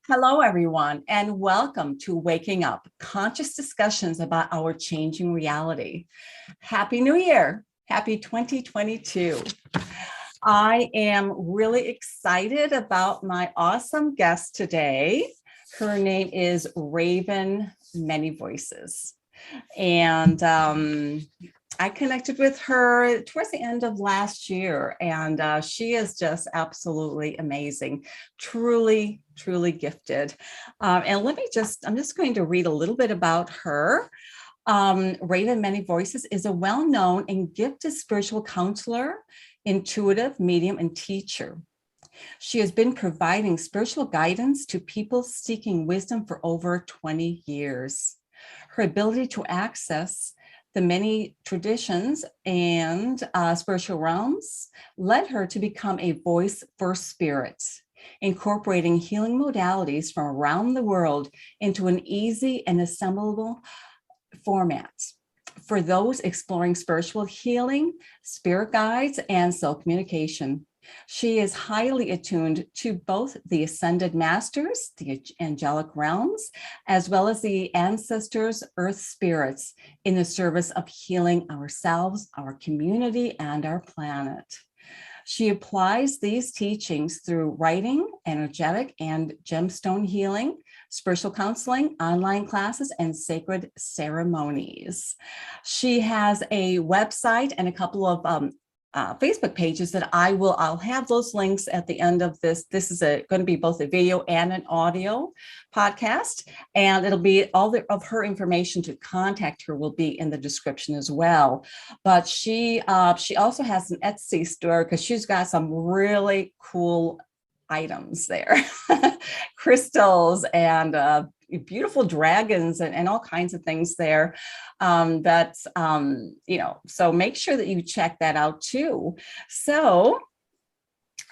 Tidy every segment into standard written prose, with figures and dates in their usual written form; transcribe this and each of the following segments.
Hello, everyone, and welcome to Waking Up, conscious discussions about our changing reality. Happy New Year. Happy 2022. I am really excited about my awesome guest today. Her name is Raven Many Voices. And I connected with her towards the end of last year, and she is just absolutely amazing, truly, truly gifted. And I'm just going to read a little bit about her. Raven Many Voices is a well-known and gifted spiritual counselor, intuitive, medium, and teacher. She has been providing spiritual guidance to people seeking wisdom for over 20 years. Her ability to access the many traditions and spiritual realms led her to become a voice for spirits, incorporating healing modalities from around the world into an easy and assemblable format for those exploring spiritual healing, spirit guides, and soul communication. She is highly attuned to both the ascended masters, the angelic realms, as well as the ancestors, earth spirits, in the service of healing ourselves, our community, and our planet. She applies these teachings through writing, energetic and gemstone healing, spiritual counseling, online classes, and sacred ceremonies. She has a website and a couple of Facebook pages that I'll have those links at the end of this. This is going to be both a video and an audio podcast, and it'll be all of her information to contact her will be in the description as well. But she also has an Etsy store because she's got some really cool items there, crystals and beautiful dragons and all kinds of things there. So make sure that you check that out too. So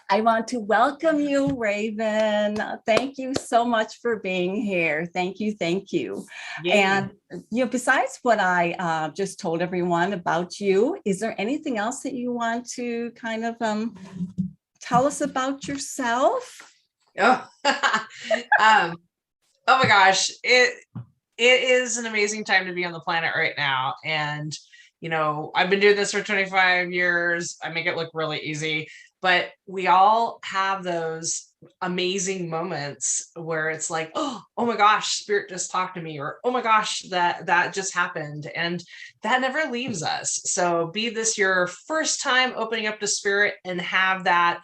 I want to welcome you, Raven. Thank you so much for being here. Thank you. Thank you. Yeah. And besides what I just told everyone about you, is there anything else that you want to kind of tell us about yourself? Oh, oh my gosh, it is an amazing time to be on the planet right now. And, I've been doing this for 25 years. I make it look really easy, but we all have those amazing moments where it's like, oh my gosh, spirit just talked to me, or, oh my gosh, that just happened. And that never leaves us. So be this your first time opening up to spirit and have that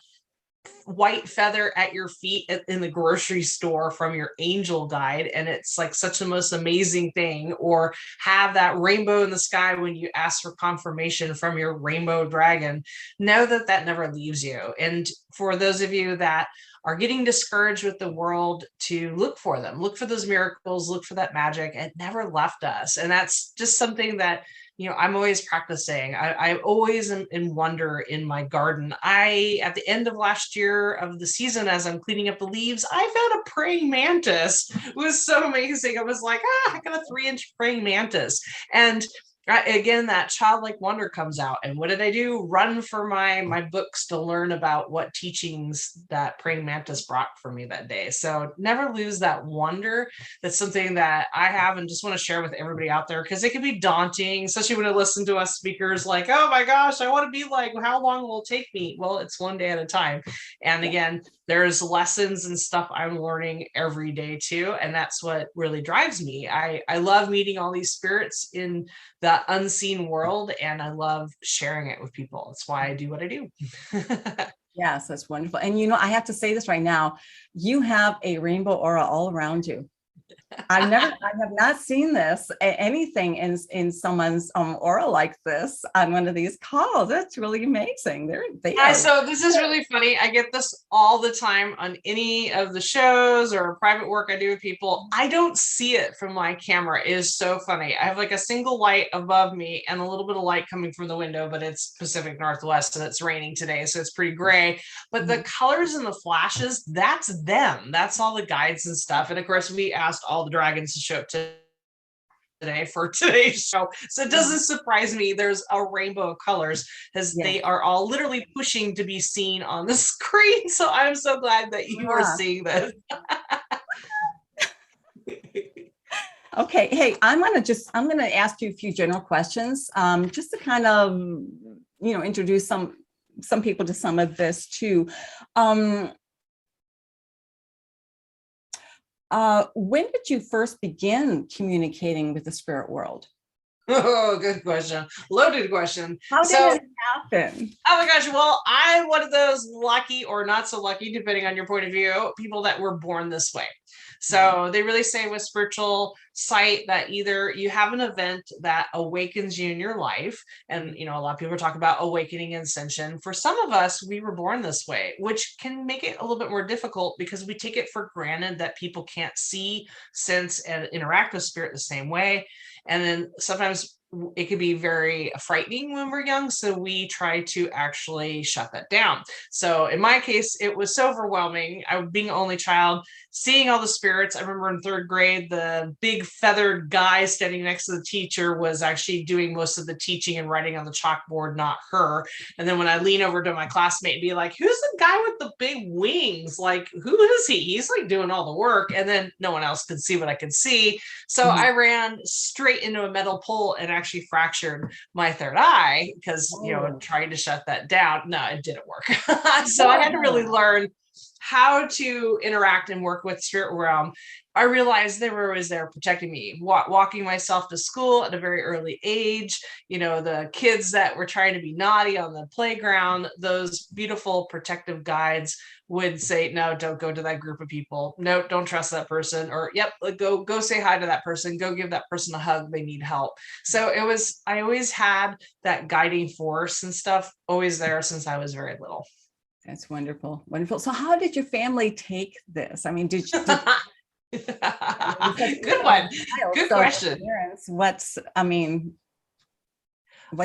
white feather at your feet in the grocery store from your angel guide, and it's like such the most amazing thing, or have that rainbow in the sky when you ask for confirmation from your rainbow dragon. Know that never leaves you. And for those of you that are getting discouraged with the world, to look for them, look for those miracles, look for that magic. It never left us. And that's just something that I'm always practicing. I always am in wonder in my garden. At the end of last year of the season, as I'm cleaning up the leaves, I found a praying mantis. It was so amazing. I was like, I got a 3-inch praying mantis. And again, that childlike wonder comes out. And what did I do? Run for my books to learn about what teachings that praying mantis brought for me that day. So never lose that wonder. That's something that I have and just want to share with everybody out there, because it can be daunting, especially when I listen to us speakers like, oh my gosh, I want to be like, how long will it take me? Well, it's one day at a time. And again, there's lessons and stuff I'm learning every day too. And that's what really drives me. I love meeting all these spirits in the unseen world, and I love sharing it with people. That's why I do what I do. Yes, that's wonderful. And I have to say this right now, you have a rainbow aura all around you. I have not seen anything in someone's aura like this on one of these calls. That's really amazing. So this is really funny. I get this all the time on any of the shows or private work I do with people. I don't see it from my camera. It is so funny. I have like a single light above me and a little bit of light coming from the window, but it's Pacific Northwest and it's raining today, so it's pretty gray. But the colors and the flashes, that's them. That's all the guides and stuff. And of course, we asked all the dragons to show up today for today's show, so it doesn't surprise me there's a rainbow of colors, as they are all literally pushing to be seen on the screen. So I'm so glad that you are seeing this. Okay. Hey, I'm going to ask you a few general questions, just to kind of, introduce some people to some of this too. When did you first begin communicating with the spirit world? Oh, good question. Loaded question. How did So, it happen? oh my gosh, well, I'm one of those lucky or not so lucky, depending on your point of view, people that were born this way. So they really say with spiritual sight that either you have an event that awakens you in your life, and a lot of people talk about awakening and ascension. For some of us, we were born this way, which can make it a little bit more difficult because we take it for granted that people can't see, sense, and interact with spirit the same way. And then sometimes it could be very frightening when we're young. So we try to actually shut that down. So in my case, it was so overwhelming. I was being an only child, seeing all the spirits. I remember in third grade, the big feathered guy standing next to the teacher was actually doing most of the teaching and writing on the chalkboard, not her. And then when I lean over to my classmate and be like, who's the guy with the big wings? Like, who is he? He's like doing all the work. And then no one else could see what I could see. So I ran straight into a metal pole and actually fractured my third eye because, trying to shut that down. No, it didn't work. So I had to really learn how to interact and work with spirit realm. I realized they were always there protecting me, walking myself to school at a very early age. The kids that were trying to be naughty on the playground, those beautiful protective guides would say, no, don't go to that group of people. No, don't trust that person. Or, yep, go say hi to that person. Go give that person a hug. They need help. So I always had that guiding force and stuff always there since I was very little. That's wonderful. Wonderful. So how did your family take this? I mean, did Good one. Good question. What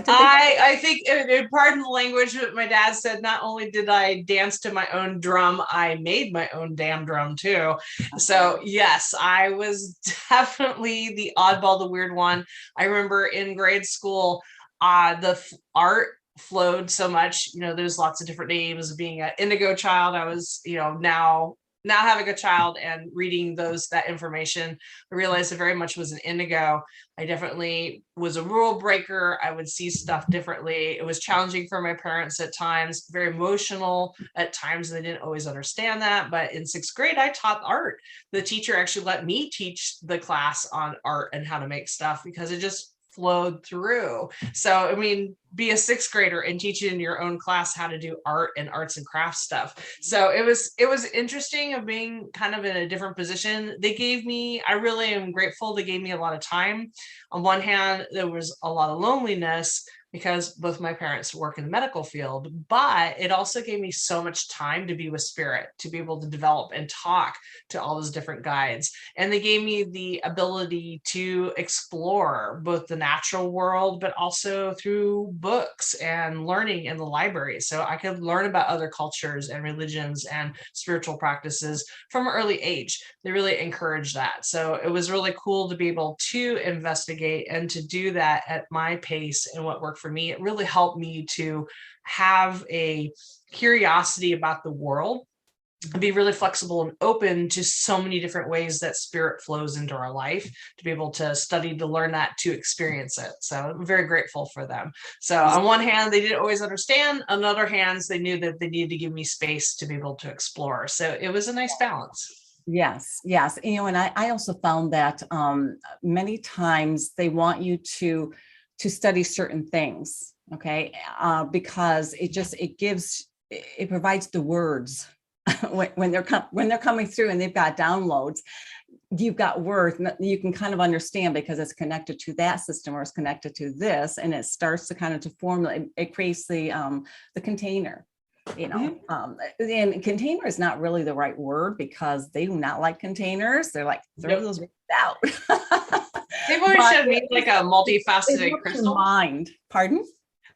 did I think, pardon the language, but my dad said not only did I dance to my own drum, I made my own damn drum too. So yes, I was definitely the oddball, the weird one. I remember in grade school, the art flowed so much. There's lots of different names. Being an indigo child, I was, now having a child and reading that information, I realized it very much was an indigo. I definitely was a rule breaker. I would see stuff differently. It was challenging for my parents at times, very emotional at times, and they didn't always understand that. But in sixth grade, I taught art. The teacher actually let me teach the class on art and how to make stuff because it just flowed through. So, I mean, be a sixth grader and teach in your own class how to do art and arts and crafts stuff. So it was interesting of being kind of in a different position. I really am grateful. They gave me a lot of time. On one hand, there was a lot of loneliness because both my parents work in the medical field, but it also gave me so much time to be with spirit, to be able to develop and talk to all those different guides. And they gave me the ability to explore both the natural world, but also through books and learning in the library. So I could learn about other cultures and religions and spiritual practices from an early age. They really encouraged that. So it was really cool to be able to investigate and to do that at my pace and what worked for me. It really helped me to have a curiosity about the world and be really flexible and open to so many different ways that spirit flows into our life, to be able to study, to learn that, to experience it. So I'm very grateful for them. So on one hand, they didn't always understand. On the other hand, they knew that they needed to give me space to be able to explore. So it was a nice balance. Yes. And I also found that many times they want you to study certain things, okay, because it provides the words when they're coming through and they've got downloads. You've got words you can kind of understand because it's connected to that system or it's connected to this, and it starts to kind of to form. It creates the container. And container is not really the right word because they do not like containers. They're like, throw those out. They've always showed me like a multifaceted crystal. Mind. Pardon?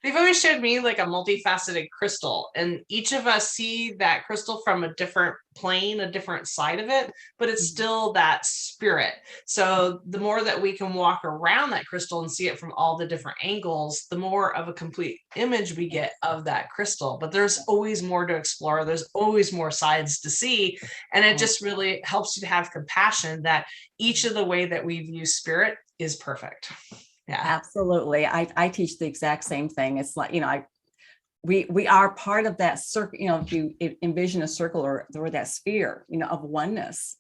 they've always showed me like a multifaceted crystal, and each of us see that crystal from a different plane, a different side of it, but it's still that spirit. So the more that we can walk around that crystal and see it from all the different angles, the more of a complete image we get of that crystal. But there's always more to explore. There's always more sides to see. And it just really helps you to have compassion that each of the way that we view spirit is perfect. Yeah. Absolutely. I teach the exact same thing. It's like, we are part of that circle. If you envision a circle or that sphere, of oneness,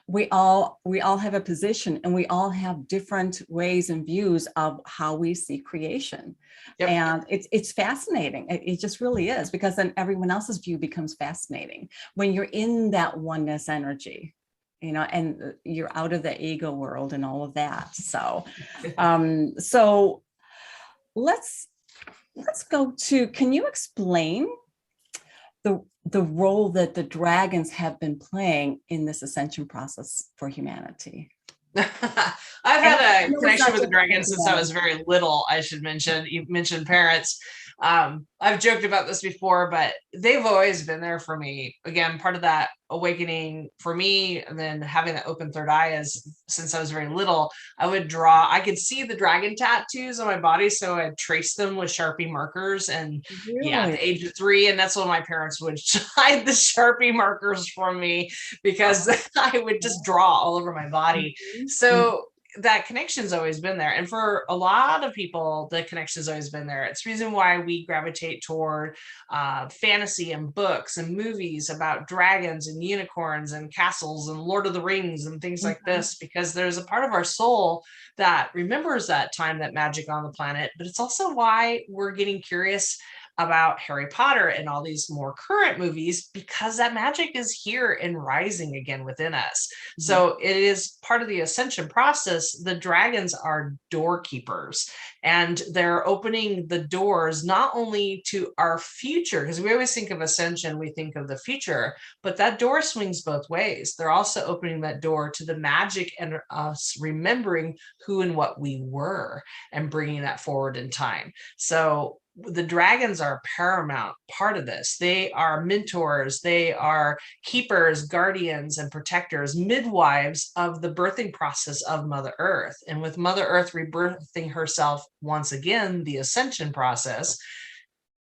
we all have a position, and we all have different ways and views of how we see creation. Yep. And it's fascinating. It just really is, because then everyone else's view becomes fascinating when you're in that oneness energy, and you're out of the ego world and all of that. So, so let's go to, can you explain the role that the dragons have been playing in this ascension process for humanity? I've had a connection with the dragons since I was very little. I should mention, you mentioned parents. I've joked about this before, but they've always been there for me. Again, part of that awakening for me, and then having that open third eye, is since I was very little, I could see the dragon tattoos on my body, so I'd trace them with Sharpie markers. And yeah, at the age of 3, and that's when my parents would hide the Sharpie markers from me, because I would just draw all over my body. So that connection's always been there. And for a lot of people, the connection's always been there. It's the reason why we gravitate toward fantasy and books and movies about dragons and unicorns and castles and Lord of the Rings and things like this, because there's a part of our soul that remembers that time, that magic on the planet. But it's also why we're getting curious about Harry Potter and all these more current movies, because that magic is here and rising again within us. So it is part of the ascension process. The dragons are doorkeepers, and they're opening the doors not only to our future, because we always think of ascension, we think of the future, but that door swings both ways. They're also opening that door to the magic and us remembering who and what we were and bringing that forward in time. So the dragons are a paramount part of this. They are mentors, they are keepers, guardians, and protectors, midwives of the birthing process of Mother Earth. And with Mother Earth rebirthing herself once again, the ascension process,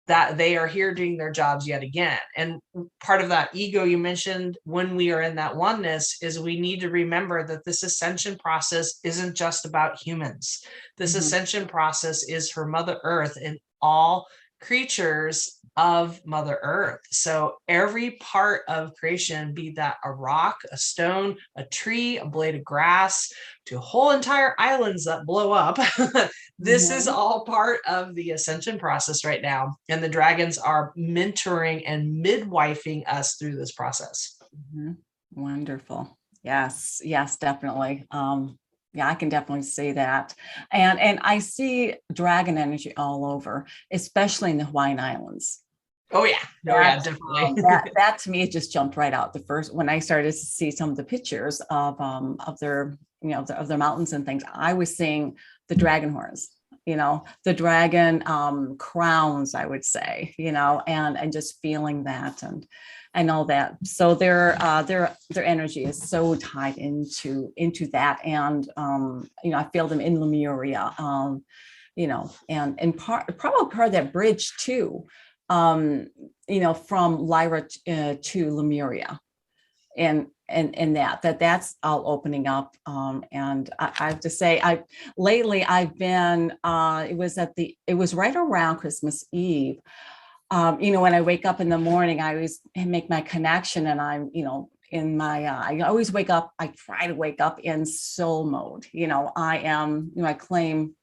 that they are here doing their jobs yet again. And part of that ego you mentioned, when we are in that oneness, is we need to remember that this ascension process isn't just about humans. This ascension process is for Mother Earth and all creatures of Mother Earth. So every part of creation, be that a rock, a stone, a tree, a blade of grass, to whole entire islands that blow up, this is all part of the ascension process right now. And the dragons are mentoring and midwifing us through this process. Wonderful. Yes, definitely. Yeah, I can definitely see that. And I see dragon energy all over, especially in the Hawaiian Islands. Oh yeah. Definitely. That to me, it just jumped right out. The first, when I started to see some of the pictures of their, of their mountains and things, I was seeing the dragon horns, the dragon crowns, I would say, and just feeling that and all that. So their energy is so tied into that. And I feel them in Lemuria, and probably part of that bridge too, from Lyra to Lemuria, and that's all opening up. And I have to say, lately I've been, it was right around Christmas Eve. When I wake up in the morning, I always make my connection, and I'm, in my, I always wake up, I try to wake up in soul mode. I am, I claim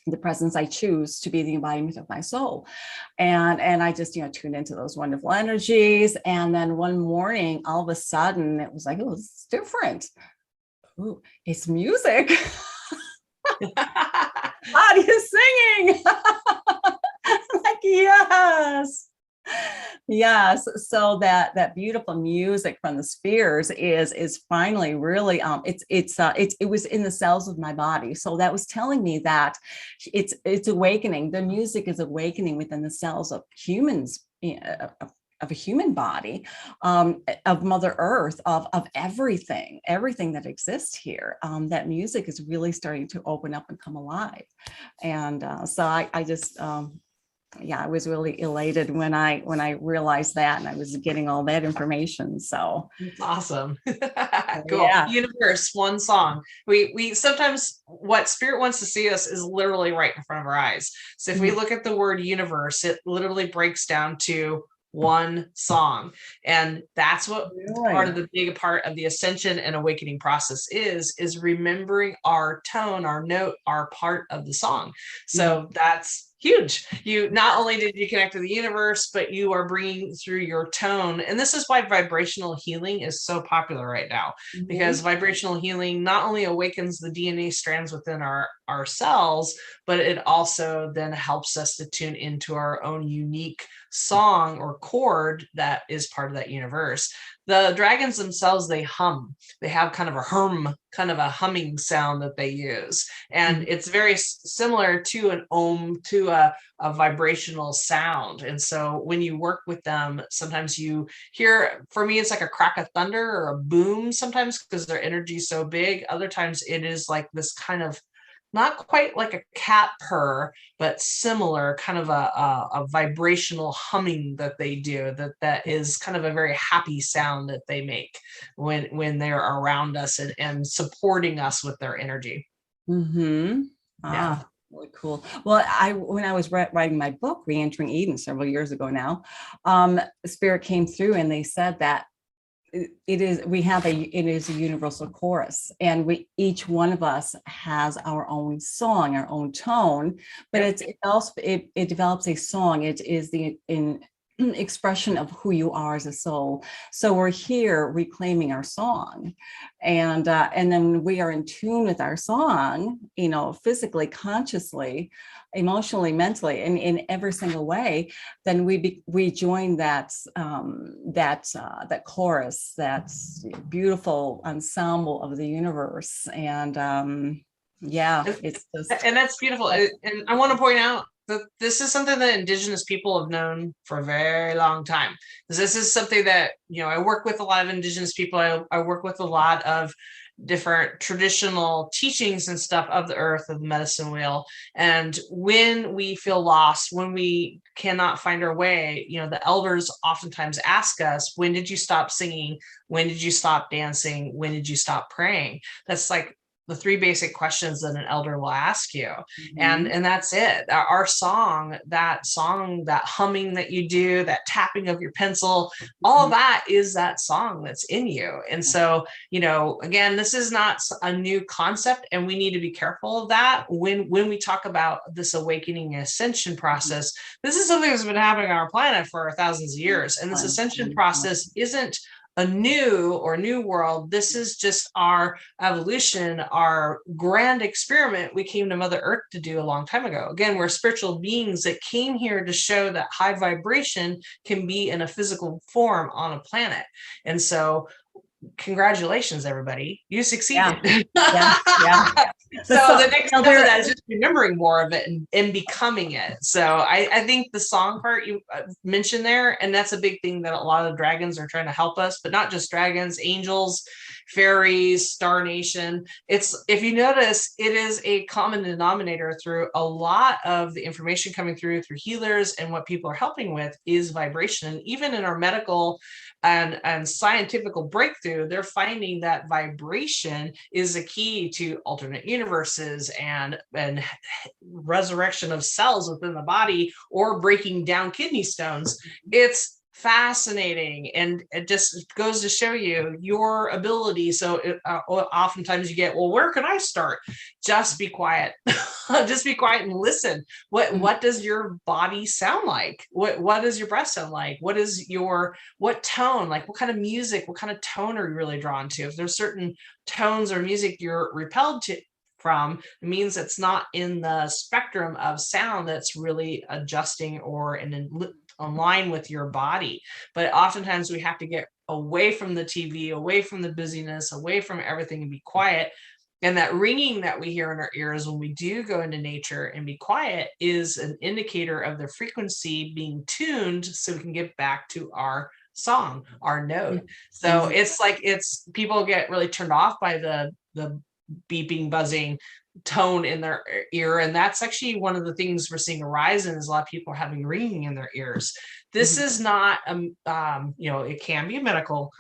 the presence I choose to be the embodiment of my soul. And I just, tune into those wonderful energies. And then one morning, all of a sudden, it was like, oh, it's different. Ooh, it's music. Body is singing. I'm like, yes. Yes, so that beautiful music from the spheres is finally really it was in the cells of my body. So that was telling me that it's awakening. The music is awakening within the cells of humans, of a human body, of Mother Earth, of everything that exists here. That music is really starting to open up and come alive. And so I just yeah, I was really elated when I realized that, and I was getting all that information. So It's awesome. Cool. yeah. Universe, one song. We sometimes what spirit wants to see us is literally right in front of our eyes. So if we look at the word universe, it literally breaks down to one song. And that's what part of Really? the big part of the ascension and awakening process is remembering our tone, our note, our part of the song. So that's huge. You not only did you connect to the universe, but you are bringing through your tone. And this is why vibrational healing is so popular right now, because vibrational healing not only awakens the DNA strands within our cells, but it also then helps us to tune into our own unique song or chord that is part of that universe. The dragons themselves, they hum. They have kind of a kind of a humming sound that they use. And it's very similar to an ohm, to a vibrational sound. And so when you work with them, sometimes you hear, for me, it's like a crack of thunder or a boom sometimes because their energy is so big. Other times it is like this kind of, not quite like a cat purr, but similar kind of a vibrational humming that they do, that is kind of a very happy sound that they make when they're around us and supporting us with their energy. Mm-hmm. Yeah. Ah, really cool. Well, when I was writing my book, Re-entering Eden, several years ago now, Spirit came through and they said that it is a universal chorus, and each one of us has our own song, our own tone, but it develops a song. It is the expression of who you are as a soul. So we're here reclaiming our song, and then when we are in tune with our song, physically, consciously, emotionally, mentally, and in every single way, then we join that chorus, that beautiful ensemble of the universe. And yeah, it's just, And that's beautiful. And I want to point out that this is something that indigenous people have known for a very long time. Because this is something that, I work with a lot of indigenous people. I work with a lot of different traditional teachings and stuff of the earth, of the medicine wheel. And when we feel lost, when we cannot find our way, the elders oftentimes ask us, when did you stop singing? When did you stop dancing? When did you stop praying? That's like the three basic questions that an elder will ask you. And that's it. Our song, that humming that you do, that tapping of your pencil, all of that is that song that's in you. And so, again, this is not a new concept, and we need to be careful of that when we talk about this awakening ascension process. This is something that's been happening on our planet for thousands of years, and this ascension process isn't a new world. This is just our evolution, our grand experiment we came to Mother Earth to do a long time ago. Again, we're spiritual beings that came here to show that high vibration can be in a physical form on a planet. And so congratulations, everybody. You succeeded. Yeah. So the next step of that is just remembering more of it and becoming it. So I think the song part you mentioned there, and that's a big thing that a lot of dragons are trying to help us, but not just dragons, angels, fairies, Star Nation. If you notice, it is a common denominator through a lot of the information coming through healers, and what people are helping with is vibration. And even in our medical and scientific breakthrough, they're finding that vibration is a key to alternate universes and resurrection of cells within the body, or breaking down kidney stones. It's fascinating, and it just goes to show you your ability. So oftentimes you get, well, where can I start? Just be quiet. Just be quiet and listen. What does your body sound like? What does your breath sound like? What tone, like what kind of music, what kind of tone are you really drawn to? If there's certain tones or music you're repelled from, it means it's not in the spectrum of sound that's really adjusting or in line with your body. But oftentimes we have to get away from the TV, away from the busyness, away from everything, and be quiet. And that ringing that we hear in our ears when we do go into nature and be quiet is an indicator of the frequency being tuned so we can get back to our song, our note. So it's like, it's, people get really turned off by the beeping, buzzing tone in their ear. And that's actually one of the things we're seeing arise in, is a lot of people are having ringing in their ears. This is not, it can be a medical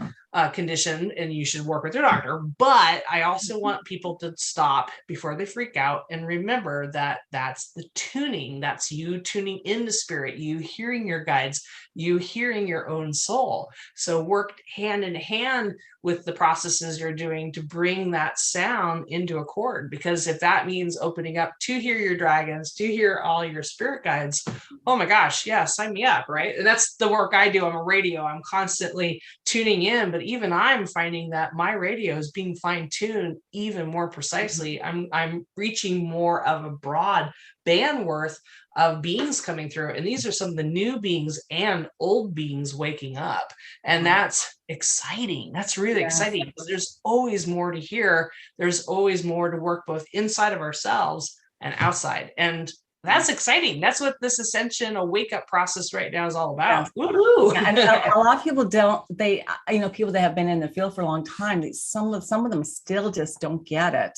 condition and you should work with your doctor, but I also want people to stop before they freak out and remember that that's the tuning. That's you tuning into spirit, you hearing your guides, you hearing your own soul. So work hand in hand with the processes you're doing to bring that sound into accord, because if that means opening up to hear your dragons, to hear all your spirit guides, oh my gosh, yeah, sign me up, right? And that's the work I do. I'm a radio, I'm constantly tuning in, but even I'm finding that my radio is being fine-tuned even more precisely. I'm reaching more of a broad bandwidth of beings coming through, and these are some of the new beings and old beings waking up, and that's exciting. That's really exciting. There's always more to hear. There's always more to work both inside of ourselves and outside, and that's exciting. That's what this ascension, a wake up process right now is all about. And a lot of people don't, people that have been in the field for a long time, some of them still just don't get it.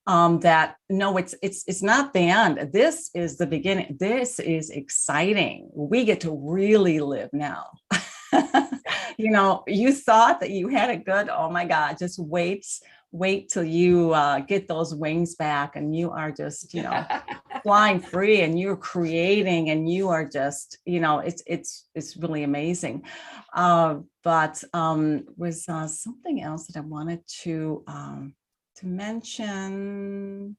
That no, it's not the end. This is the beginning. This is exciting. We get to really live now. You thought that you had it good. Oh my God, just wait till you get those wings back and you are just, flying free, and you're creating, and you are just, it's really amazing. But was something else that I wanted to mention.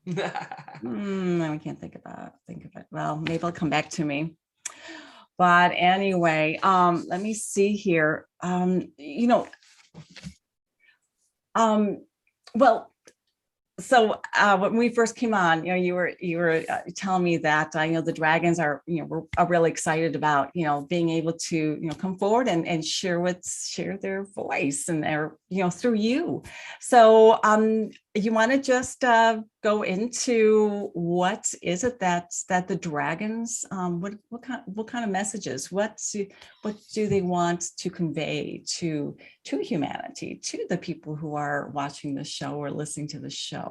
I can't think of it. Well, maybe it'll come back to me. But anyway, let me see here. Well, so when we first came on, you were telling me that the dragons are are really excited about being able to come forward and share their voice and their through you. So you want to just go into what is it that the dragons what kind of messages, what do they want to convey to humanity, to the people who are watching the show or listening to the show?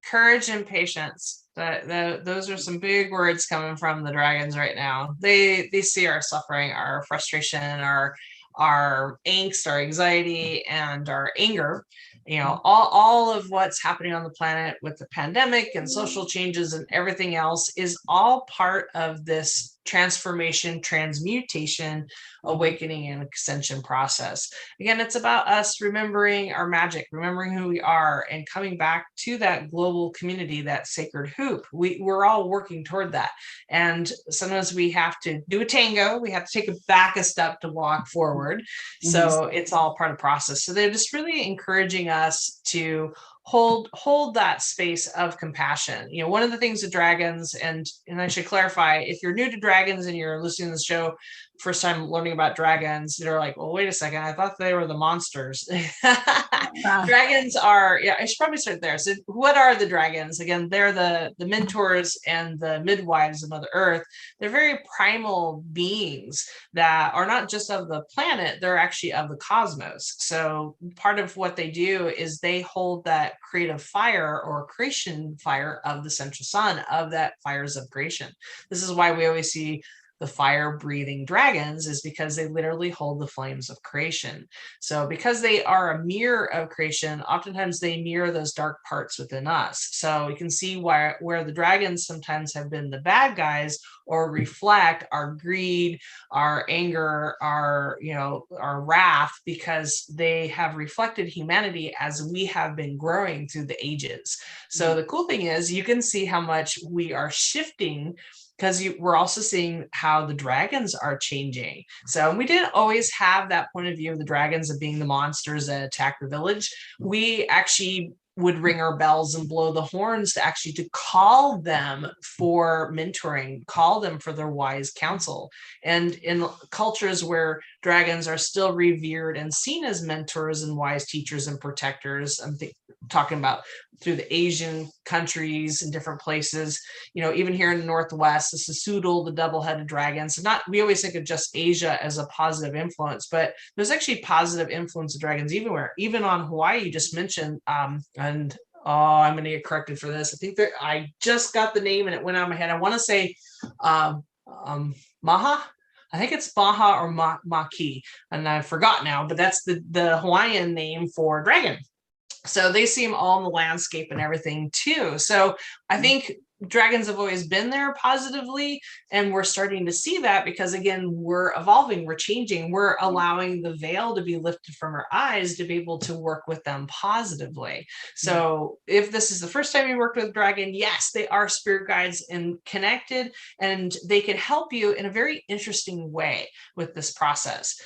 Courage and patience. Those are some big words coming from the dragons right now. They see our suffering, our frustration, our angst, our anxiety, and our anger. All of what's happening on the planet with the pandemic and social changes and everything else is all part of this transformation, transmutation, awakening, and ascension process. Again, it's about us remembering our magic, remembering who we are, and coming back to that global community, that sacred hoop. We're all working toward that. And sometimes we have to do a tango. We have to take back a step to walk forward. So it's all part of the process. So they're just really encouraging us to hold that space of compassion. One of the things with dragons, and I should clarify, if you're new to dragons and you're listening to the show, first time learning about dragons, they're like, well, wait a second, I thought they were the monsters. Dragons are, I should probably start there. So what are the dragons? Again, they're the mentors and the midwives of Mother Earth. They're very primal beings that are not just of the planet, they're actually of the cosmos. So part of what they do is they hold that creative fire or creation fire of the central sun, of that fires of creation. This is why we always see the fire breathing dragons, is because they literally hold the flames of creation. So because they are a mirror of creation, oftentimes they mirror those dark parts within us. So you can see where the dragons sometimes have been the bad guys, or reflect our greed, our anger, our wrath, because they have reflected humanity as we have been growing through the ages. So the cool thing is you can see how much we are shifting, because we're also seeing how the dragons are changing. So we didn't always have that point of view of the dragons of being the monsters that attack the village. We actually would ring our bells and blow the horns to actually to call them for mentoring, call them for their wise counsel. And in cultures where dragons are still revered and seen as mentors and wise teachers and protectors, I'm talking about through the Asian countries and different places, even here in the Northwest, the Sasudal, the double-headed dragons. We always think of just Asia as a positive influence, but there's actually positive influence of dragons even on Hawaii, you just mentioned. And I'm going to get corrected for this. I think I just got the name and it went out of my head. I want to say Maha. I think it's Maha or Maki, and I forgot now, but that's the Hawaiian name for dragon. So they see them all in the landscape and everything too. So I think dragons have always been there positively, and we're starting to see that because, again, we're evolving, we're changing, we're allowing the veil to be lifted from our eyes to be able to work with them positively. So if this is the first time you worked with a dragon, yes, they are spirit guides and connected, and they can help you in a very interesting way with this process.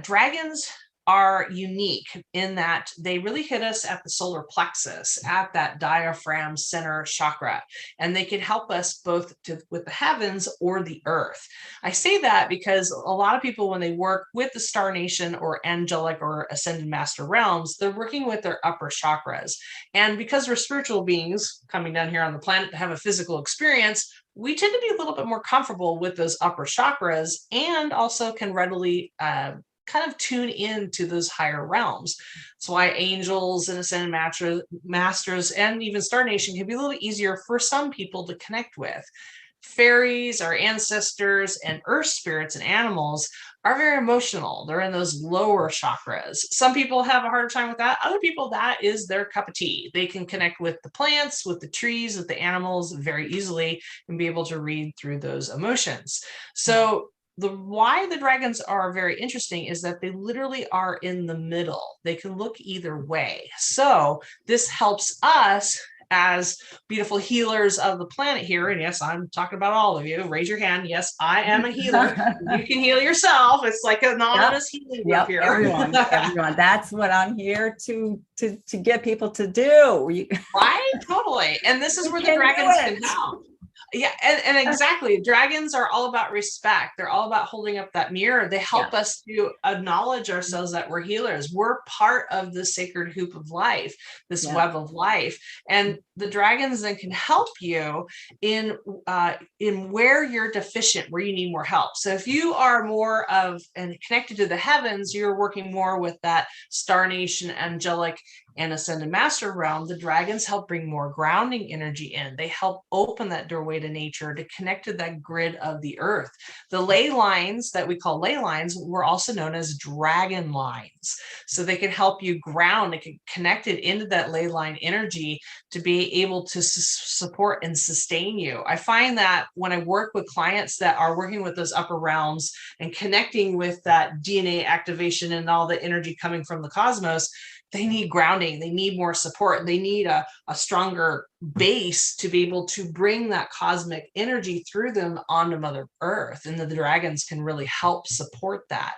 Dragons are unique in that they really hit us at the solar plexus, at that diaphragm center chakra, and they can help us both with the heavens or the earth. I say that because a lot of people, when they work with the Star Nation or angelic or ascended master realms, they're working with their upper chakras. And because we're spiritual beings coming down here on the planet to have a physical experience, we tend to be a little bit more comfortable with those upper chakras, and also can readily kind of tune into those higher realms. That's why angels and ascended masters and even Star Nation can be a little easier for some people to connect with. Fairies, our ancestors, and earth spirits and animals are very emotional. They're in those lower chakras. Some people have a harder time with that. Other people, that is their cup of tea. They can connect with the plants, with the trees, with the animals very easily, and be able to read through those emotions. So why the dragons are very interesting is that they literally are in the middle. They can look either way. So this helps us as beautiful healers of the planet here. And yes, I'm talking about all of you. Raise your hand. Yes, I am a healer. You can heal yourself. It's like an anonymous healing group here. Everyone. That's what I'm here to get people to do. Right? Totally. And this is where the dragons can help. Yeah, and exactly. Dragons are all about respect. They're all about holding up that mirror. They help us to acknowledge ourselves that we're healers. We're part of the sacred hoop of life, this web of life. And the dragons then can help you in where you're deficient, where you need more help. So if you are more of and connected to the heavens, you're working more with that Star Nation, angelic, and ascended master realm. The dragons help bring more grounding energy in. They help open that doorway to nature, to connect to that grid of the earth. The ley lines that we call ley lines were also known as dragon lines. So they can help you ground, they can connect it into that ley line energy to be able to support and sustain you. I find that when I work with clients that are working with those upper realms and connecting with that DNA activation and all the energy coming from the cosmos, they need grounding, they need more support, they need a stronger base to be able to bring that cosmic energy through them onto Mother Earth. And the dragons can really help support that.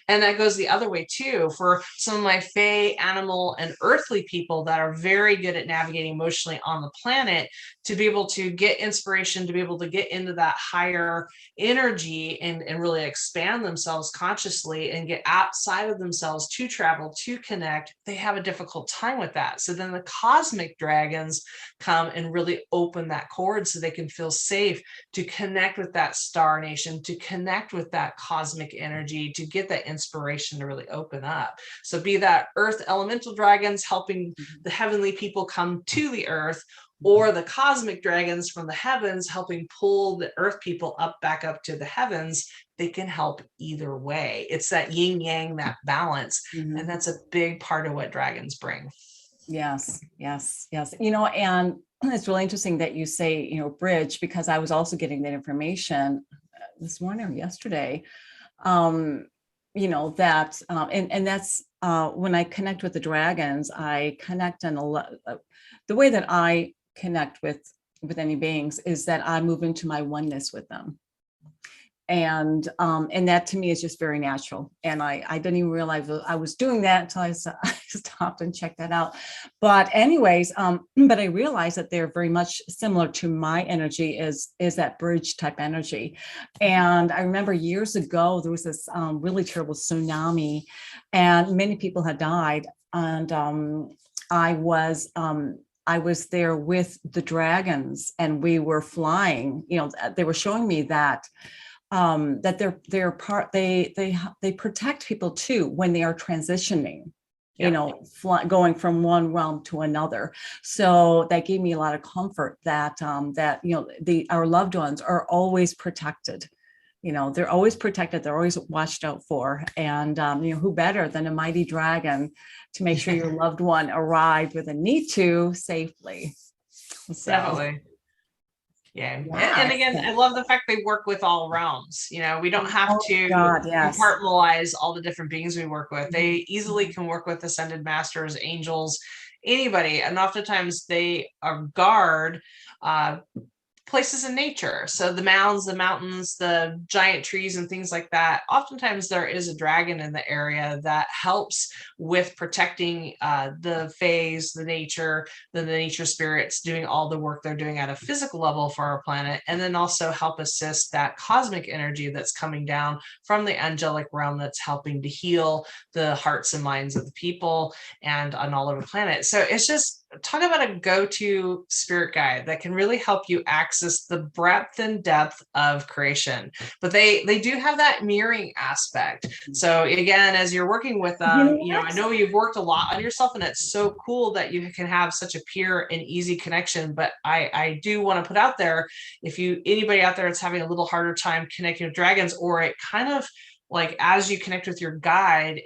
And that goes the other way too, for some of my fae, animal, and earthly people that are very good at navigating emotionally on the planet, to be able to get inspiration, to be able to get into that higher energy and really expand themselves consciously and get outside of themselves to travel, to connect. They have a difficult time with that. So then the cosmic dragons come and really open that cord so they can feel safe to connect with that Star Nation, to connect with that cosmic energy, to get that inspiration to really open up. So be that earth elemental dragons helping the heavenly people come to the earth, or the cosmic dragons from the heavens helping pull the earth people back up to the heavens. They can help either way. It's that yin yang, that balance. And that's a big part of what dragons bring. Yes. And it's really interesting that you say, bridge, because I was also getting that information this morning or yesterday, that, and that's when I connect with the dragons, I connect on the way that I connect with any beings is that I move into my oneness with them. And that to me is just very natural. And I didn't even realize I was doing that until I stopped and checked that out. But anyways, but I realized that they're very much similar to my energy, is that bridge type energy. And I remember years ago, there was this really terrible tsunami and many people had died. And I was there with the dragons and we were flying. They were showing me that they're part, they protect people too when they are transitioning, going from one realm to another. So that gave me a lot of comfort that our loved ones are always protected. They're always protected, they're always watched out for. And who better than a mighty dragon to make sure your loved one arrived with a need to safely. So. Definitely. Yeah. And again, I love the fact they work with all realms. We don't have to compartmentalize all the different beings we work with. They easily can work with ascended masters, angels, anybody. And oftentimes they are guard places in nature. So the mounds, the mountains, the giant trees and things like that. Oftentimes there is a dragon in the area that helps with protecting the fays, the nature spirits, doing all the work they're doing at a physical level for our planet, and then also help assist that cosmic energy that's coming down from the angelic realm that's helping to heal the hearts and minds of the people and on all over the planet. So it's just, talk about a go-to spirit guide that can really help you access the breadth and depth of creation. But they do have that mirroring aspect. So again, as you're working with them, I know you've worked a lot on yourself, and it's so cool that you can have such a pure and easy connection. But I do want to put out there, if anybody out there that's having a little harder time connecting with dragons, or it kind of like as you connect with your dragon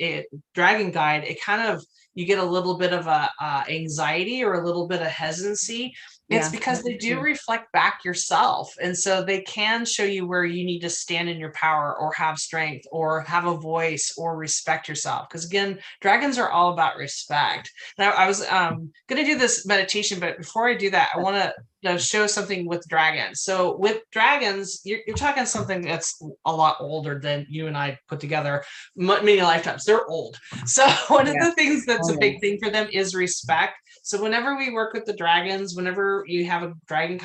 guide, it kind of, you get a little bit of a anxiety or a little bit of hesitancy. It's because they do reflect back yourself. And so they can show you where you need to stand in your power or have strength or have a voice or respect yourself. Because again, dragons are all about respect. Now, I was going to do this meditation, but before I do that, I want to show something with dragons. So with dragons, you're talking something that's a lot older than you and I put together many lifetimes. They're old. So one of the things that's a big thing for them is respect. So whenever we work with the dragons, whenever you have a dragon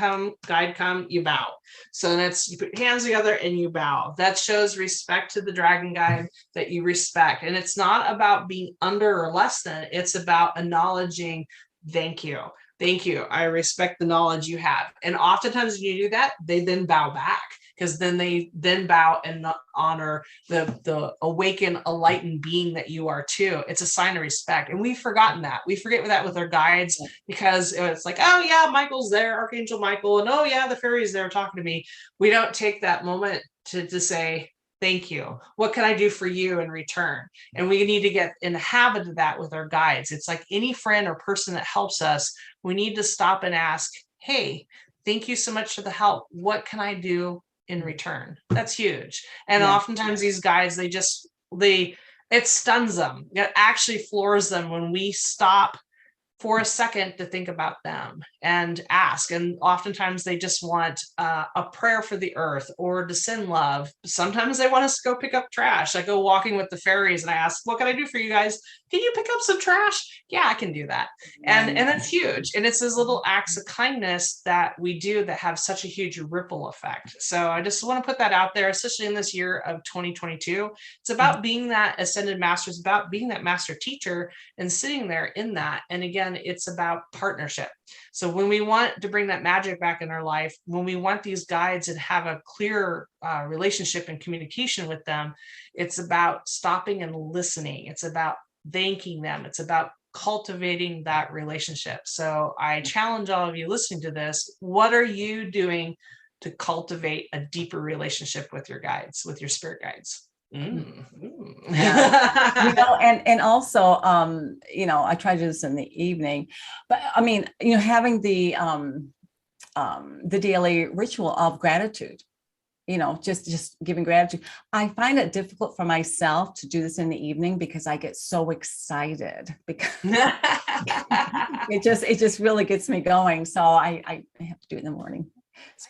guide come, you bow. So that's, you put your hands together and you bow. That shows respect to the dragon guide, that you respect. And it's not about being under or less than, it's about acknowledging, thank you. Thank you. I respect the knowledge you have. And oftentimes when you do that, they then bow back, because then they bow and honor the awakened, enlightened being that you are too. It's a sign of respect. And we've forgotten that. We forget that with our guides, because it's like, oh yeah, Michael's there, Archangel Michael, and oh yeah, the fairy's there talking to me. We don't take that moment to say, thank you. What can I do for you in return? And we need to get in the habit of that with our guides. It's like any friend or person that helps us, we need to stop and ask, hey, thank you so much for the help. What can I do in return? That's huge. And oftentimes these guides, it stuns them. It actually floors them when we stop for a second to think about them and ask. And oftentimes they just want a prayer for the earth or to send love. Sometimes they want us to go pick up trash. I go walking with the fairies and I ask, what can I do for you guys? Can you pick up some trash? Yeah, I can do that. And that's huge. And it's those little acts of kindness that we do that have such a huge ripple effect. So I just want to put that out there, especially in this year of 2022. It's about being that ascended master. It's about being that master teacher and sitting there in that. And again, it's about partnership. So when we want to bring that magic back in our life, when we want these guides and have a clear relationship and communication with them, it's about stopping and listening. It's about thanking them. It's about cultivating that relationship. So I challenge all of you listening to this, what are you doing to cultivate a deeper relationship with your guides, with your spirit guides? And also, I try to do this in the evening, but I mean, having the daily ritual of gratitude, just giving gratitude. I find it difficult for myself to do this in the evening because I get so excited because it just really gets me going. So I have to do it in the morning.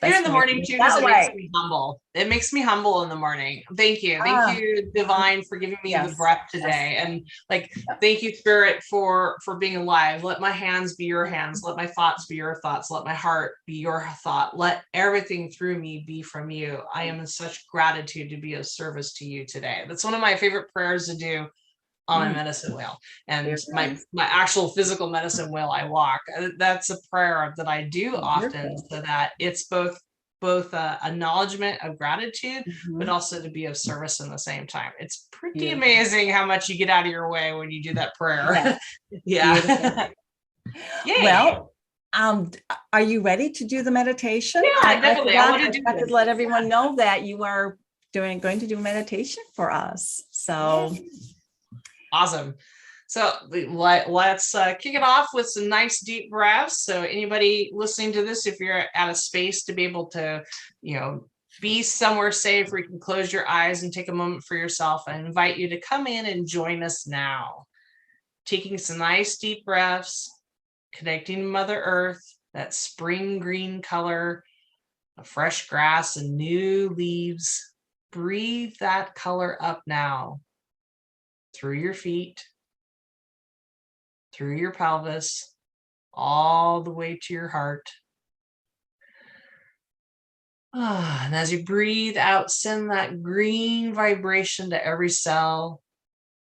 I do in the especially morning too, because that it makes way. me humble. It makes me humble in the morning. Thank you. Thank Ah, you, Divine, for giving me the yes, breath yes. today. And like, Yeah. thank you, Spirit, for being alive. Let my hands be your hands. Let my thoughts be your thoughts. Let my heart be your thought. Let everything through me be from you. I am in such gratitude to be of service to you today. That's one of my favorite prayers to do on my medicine wheel, and Very my nice. actual physical medicine wheel I walk. That's a prayer that I do often, Wonderful. so that it's both acknowledgement of gratitude, but Mhm. also to be of service in the same time. It's pretty Beautiful. amazing how much you get out of your way when you do that prayer. Yes, beautiful. Yeah. Yay. Well, are you ready to do the meditation? Yeah, definitely. I want I to do forgot to this. let everyone know that you are going to do meditation for us. Yeah. So, Awesome. So let's kick it off with some nice deep breaths. So anybody listening to this, if you're at a space to be able to, be somewhere safe where you can close your eyes and take a moment for yourself, I invite you to come in and join us now. Taking some nice deep breaths, connecting to Mother Earth, that spring green color, a fresh grass and new leaves. Breathe that color up now through your feet, through your pelvis, all the way to your heart. And as you breathe out, send that green vibration to every cell,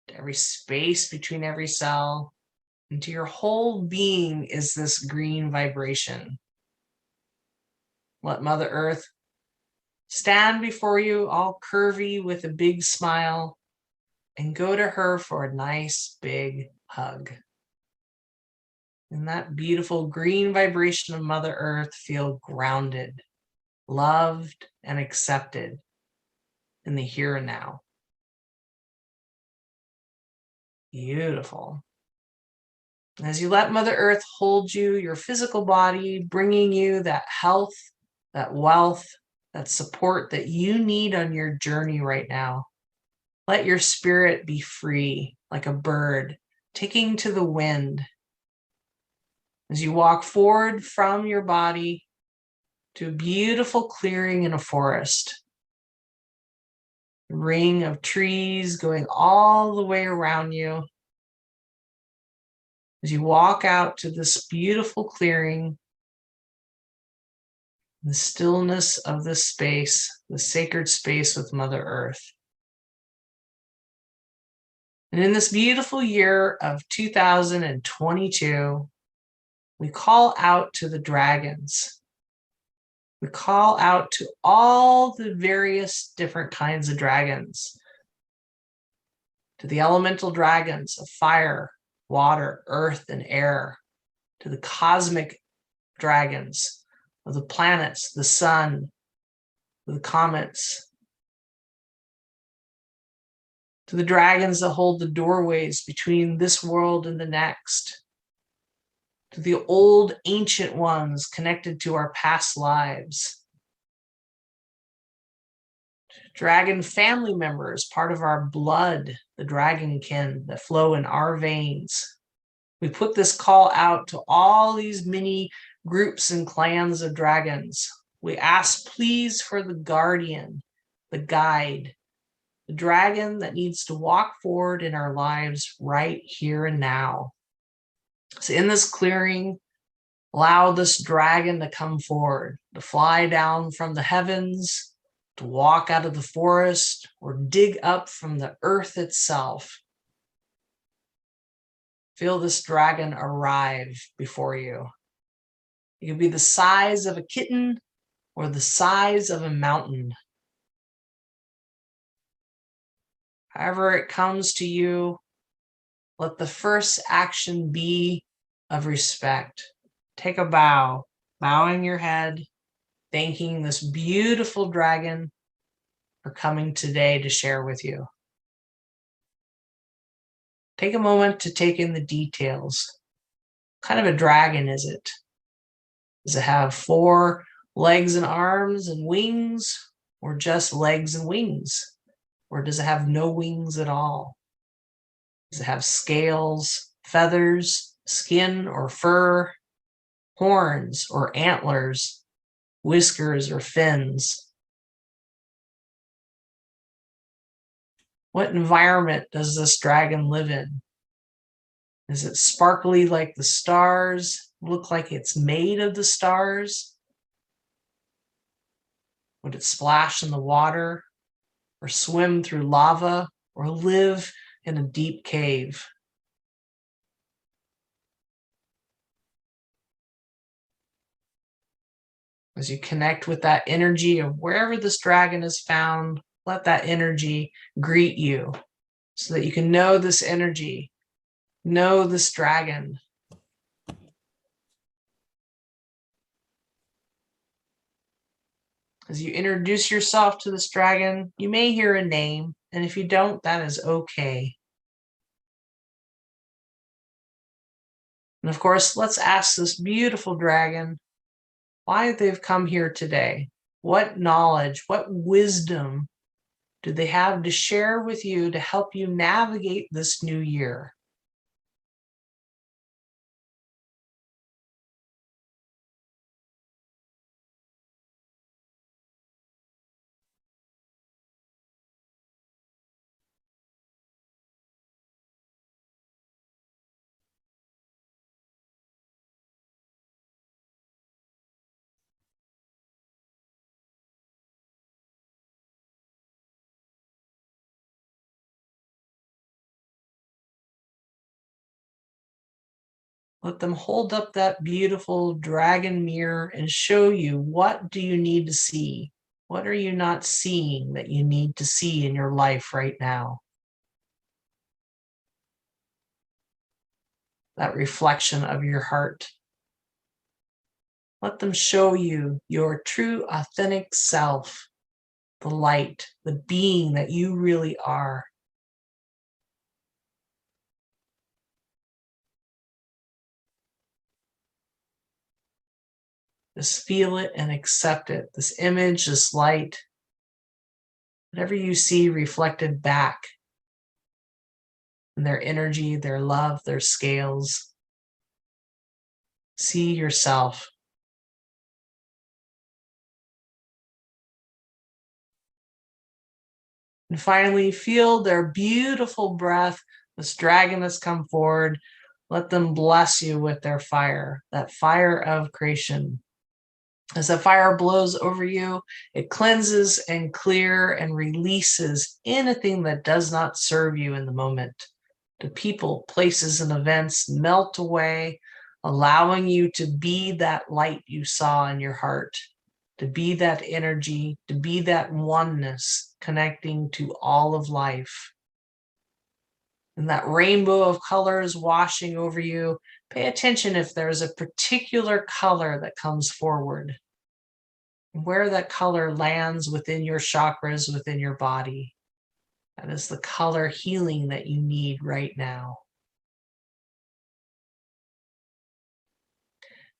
to every space between every cell, into your whole being is this green vibration. Let Mother Earth stand before you all curvy with a big smile, and go to her for a nice big hug. In that beautiful green vibration of Mother Earth, feel grounded, loved, and accepted in the here and now. Beautiful. As you let Mother Earth hold you, your physical body, bringing you that health, that wealth, that support that you need on your journey right now. Let your spirit be free, like a bird, taking to the wind. As you walk forward from your body to a beautiful clearing in a forest, a ring of trees going all the way around you. As you walk out to this beautiful clearing, the stillness of this space, the sacred space with Mother Earth. And in this beautiful year of 2022, we call out to the dragons. We call out to all the various different kinds of dragons, to the elemental dragons of fire, water, earth, and air, to the cosmic dragons of the planets, the sun, the comets, to the dragons that hold the doorways between this world and the next, to the old ancient ones connected to our past lives, dragon family members, part of our blood, the dragon kin that flow in our veins. We put this call out to all these many groups and clans of dragons. We ask, please, for the guardian, the guide, the dragon that needs to walk forward in our lives right here and now. So in this clearing, allow this dragon to come forward, to fly down from the heavens, to walk out of the forest, or dig up from the earth itself. Feel this dragon arrive before you. It can be the size of a kitten or the size of a mountain. However it comes to you, let the first action be of respect. Take a bow, bowing your head, thanking this beautiful dragon for coming today to share with you. Take a moment to take in the details. What kind of a dragon is it? Does it have 4 legs and arms and wings, or just legs and wings? Or does it have no wings at all? Does it have scales, feathers, skin or fur, horns or antlers, whiskers or fins? What environment does this dragon live in? Is it sparkly like the stars? Look like it's made of the stars? Would it splash in the water or swim through lava or live in a deep cave? As you connect with that energy of wherever this dragon is found, let that energy greet you so that you can know this energy, know this dragon. As you introduce yourself to this dragon, you may hear a name, and if you don't, that is okay. And of course, let's ask this beautiful dragon why they've come here today. What knowledge, what wisdom do they have to share with you to help you navigate this new year? Let them hold up that beautiful dragon mirror and show you, what do you need to see? What are you not seeing that you need to see in your life right now? That reflection of your heart. Let them show you your true, authentic self, the light, the being that you really are. Just feel it and accept it. This image, this light, whatever you see reflected back in their energy, their love, their scales. See yourself. And finally, feel their beautiful breath. This dragon has come forward. Let them bless you with their fire, that fire of creation. As the fire blows over you, it cleanses and clear and releases anything that does not serve you in the moment. The people, places, and events melt away, allowing you to be that light you saw in your heart, to be that energy, to be that oneness connecting to all of life. And that rainbow of colors washing over you, pay attention if there's a particular color that comes forward, where that color lands within your chakras, within your body. That is the color healing that you need right now.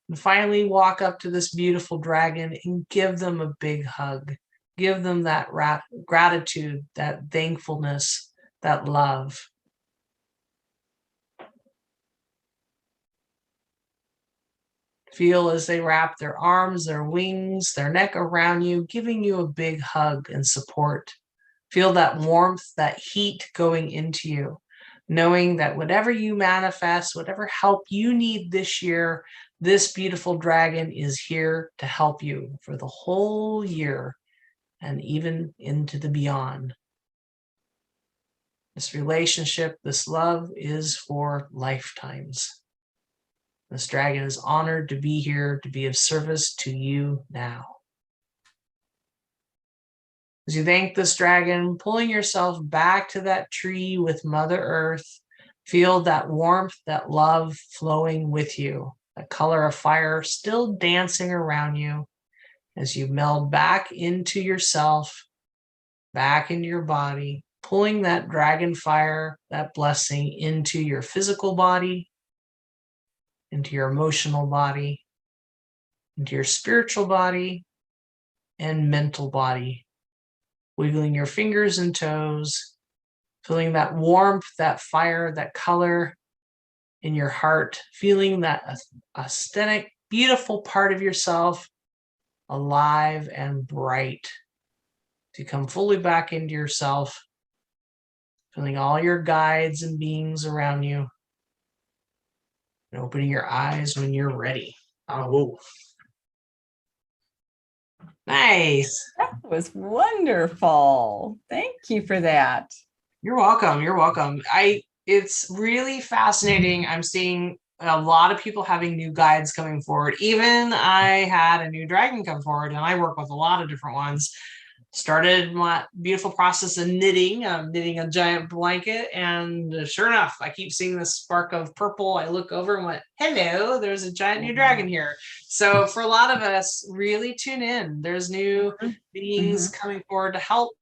And finally, walk up to this beautiful dragon and give them a big hug. Give them that gratitude, that thankfulness, that love. Feel as they wrap their arms, their wings, their neck around you, giving you a big hug and support. Feel that warmth, that heat going into you, knowing that whatever you manifest, whatever help you need this year, this beautiful dragon is here to help you for the whole year and even into the beyond. This relationship, this love is for lifetimes. This dragon is honored to be here, to be of service to you now. As you thank this dragon, pulling yourself back to that tree with Mother Earth, feel that warmth, that love flowing with you, that color of fire still dancing around you as you meld back into yourself, back into your body, pulling that dragon fire, that blessing into your physical body, into your emotional body, into your spiritual body and mental body. Wiggling your fingers and toes, feeling that warmth, that fire, that color in your heart, feeling that aesthetic, beautiful part of yourself alive and bright, to come fully back into yourself, feeling all your guides and beings around you, and opening your eyes when you're ready. Oh, nice. That was wonderful. Thank you for that. You're welcome. You're welcome. It's really fascinating. I'm seeing a lot of people having new guides coming forward. Even I had a new dragon come forward, and I work with a lot of different ones. Started my beautiful process of knitting. I'm knitting a giant blanket, and sure enough, I keep seeing this spark of purple. I look over and went, hello, there's a giant new dragon here. So for a lot of us, really tune in. There's new beings coming forward to help.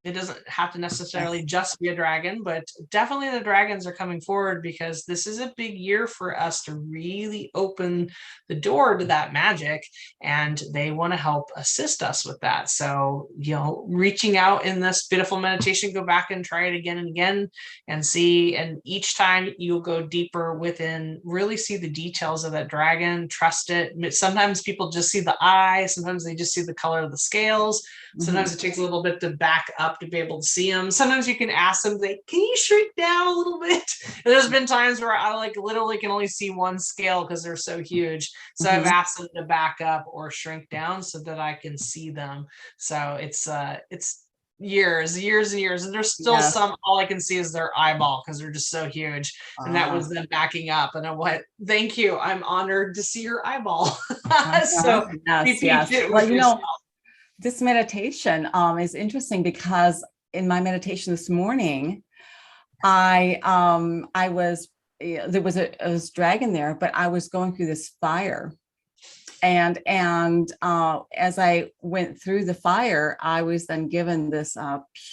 It doesn't have to necessarily just be a dragon, but definitely the dragons are coming forward, because this is a big year for us to really open the door to that magic, and they want to help assist us with that. So, reaching out in this beautiful meditation, go back and try it again and again and see. And each time you'll go deeper within, really see the details of that dragon, trust it. Sometimes people just see the eye, sometimes they just see the color of the scales. Sometimes it takes a little bit to back up to be able to see them. Sometimes you can ask them, can you shrink down a little bit? And there's been times where I literally can only see one scale because they're so huge. So I've asked them to back up or shrink down so that I can see them. So it's years and years, and there's still some, all I can see is their eyeball because they're just so huge. And that was them backing up, and I went, thank you, I'm honored to see your eyeball. So yes. Well, this meditation is interesting, because in my meditation this morning, there was a dragon there, but I was going through this fire. And as I went through the fire, I was then given this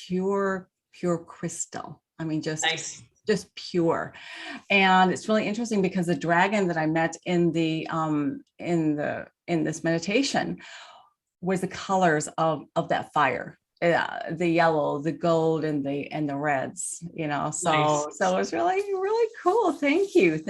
pure crystal. I mean, just nice. Just pure. And it's really interesting because the dragon that I met in this meditation was the colors of that fire. The yellow, the gold, and the reds, so nice. So it was really, really cool. Thank you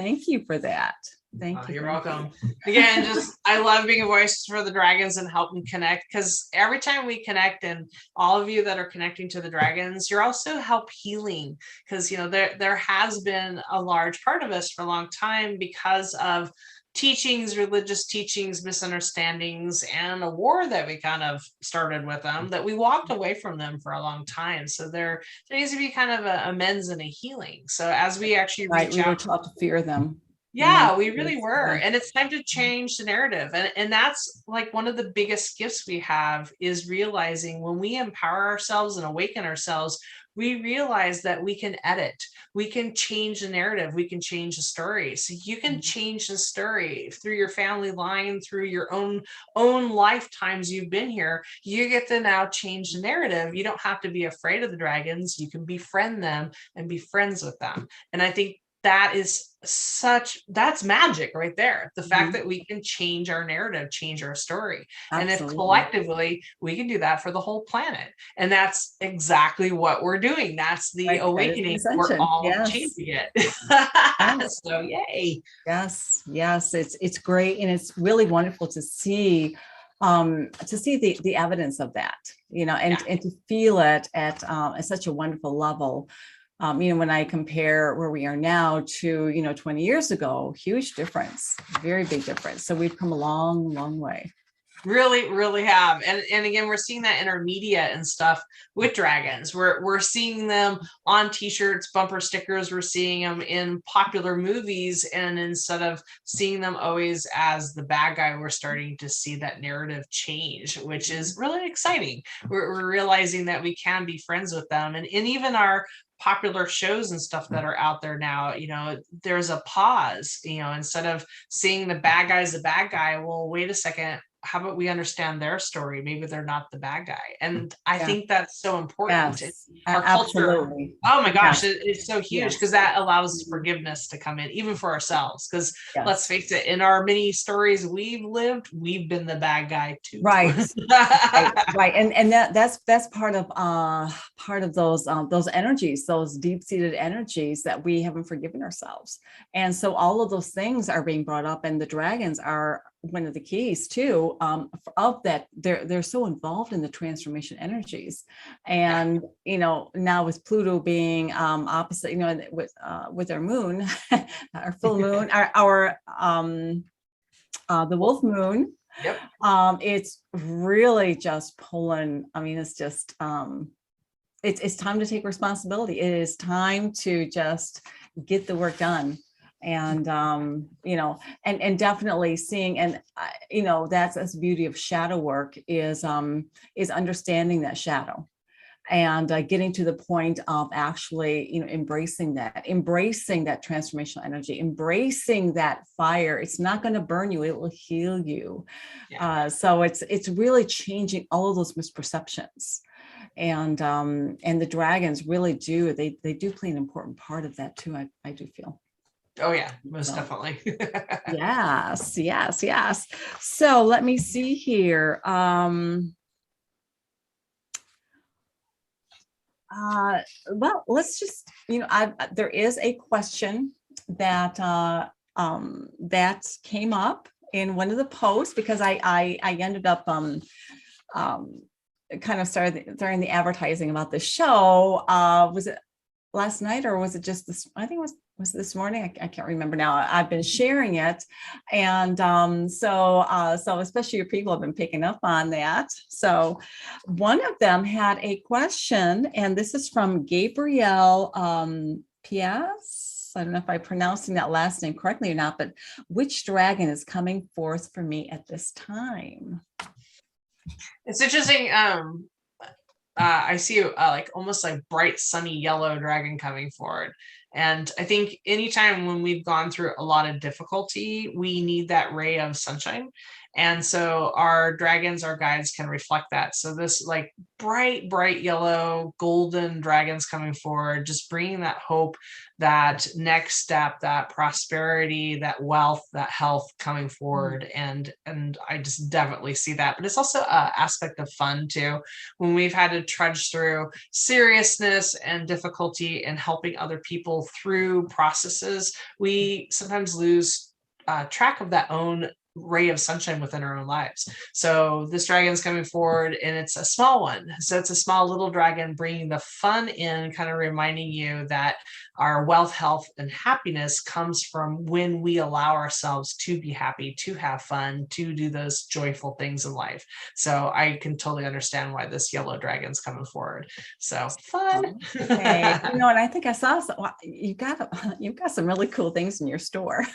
for that. Thank you. You're welcome. Again, I love being a voice for the dragons and helping connect, because every time we connect, and all of you that are connecting to the dragons, you're also help healing, because there has been a large part of us for a long time, because of teachings, religious teachings, misunderstandings, and a war that we kind of started with them, that we walked away from them for a long time. So there needs to be kind of a amends and a healing. So as we actually reach out, we were taught to fear them. Yeah, we really were. And it's time to change the narrative. And that's like one of the biggest gifts we have, is realizing when we empower ourselves and awaken ourselves, we realize that we can edit, we can change the narrative, we can change the story. So you can change the story through your family line, through your own lifetimes you've been here. You get to now change the narrative. You don't have to be afraid of the dragons. You can befriend them and be friends with them. And I think that's magic right there. The fact that we can change our narrative, change our story. Absolutely. And if collectively we can do that for the whole planet, and that's exactly what we're doing. That's the awakening. We're all changing it. So yay. Yes. It's great. And it's really wonderful to see the evidence of that, and to feel it at such a wonderful level. When I compare where we are now to, 20 years ago, huge difference, very big difference. So we've come a long, long way. Really, really have. And again, we're seeing that in our media and stuff with dragons. We're seeing them on t-shirts, bumper stickers. We're seeing them in popular movies. And instead of seeing them always as the bad guy, we're starting to see that narrative change, which is really exciting. We're realizing that we can be friends with them. And even our popular shows and stuff that are out there now, there's a pause, instead of seeing the bad guy's the bad guy. Well, wait a second. How about we understand their story? Maybe they're not the bad guy. And I think that's so important. Yes, our absolutely. Culture. Oh my gosh, it's so huge, because that allows forgiveness to come in, even for ourselves. Because let's face it, in our many stories we've lived, we've been the bad guy too. Right. right. And that's part of those energies, those deep-seated energies that we haven't forgiven ourselves. And so all of those things are being brought up, and the dragons are one of the keys too, of that. They're so involved in the transformation energies, and now with Pluto being opposite, with our moon, our full moon, our the wolf moon. Yep. It's really just pulling. I mean, it's just it's time to take responsibility. It is time to just get the work done. And and definitely seeing, and that's the beauty of shadow work is understanding that shadow, and getting to the point of actually embracing that transformational energy, embracing that fire. It's not going to burn you, it will heal you. So it's really changing all of those misperceptions, and the dragons really do, they do play an important part of that too. I do feel. Oh yeah, most definitely. Yes. So let me see here. Well, let's just, there is a question that that came up in one of the posts, because I ended up kind of starting the advertising about the show. Was it last night, or was it just this? I think it was this morning. I can't remember now. I've been sharing it, and so especially your people have been picking up on that. So one of them had a question, and this is from Gabrielle P.S. I don't know if I'm pronouncing that last name correctly or not, but which dragon is coming forth for me at this time? It's interesting. I see like almost like bright sunny yellow dragon coming forward. And I think anytime when we've gone through a lot of difficulty, we need that ray of sunshine. And so our dragons, our guides can reflect that. So this like bright yellow golden dragons coming forward, just bringing that hope, that next step, that prosperity, that wealth, that health coming forward. And I just definitely see that. But it's also an aspect of fun too. When we've had to trudge through seriousness and difficulty and helping other people through processes, we sometimes lose track of that own ray of sunshine within our own lives. So this dragon's coming forward, and it's a small one. So it's a small little dragon bringing the fun in, kind of reminding you that our wealth, health, and happiness comes from when we allow ourselves to be happy, to have fun, to do those joyful things in life. So I can totally understand why this yellow dragon's coming forward. So fun. Okay. And I think I saw you've got some really cool things in your store.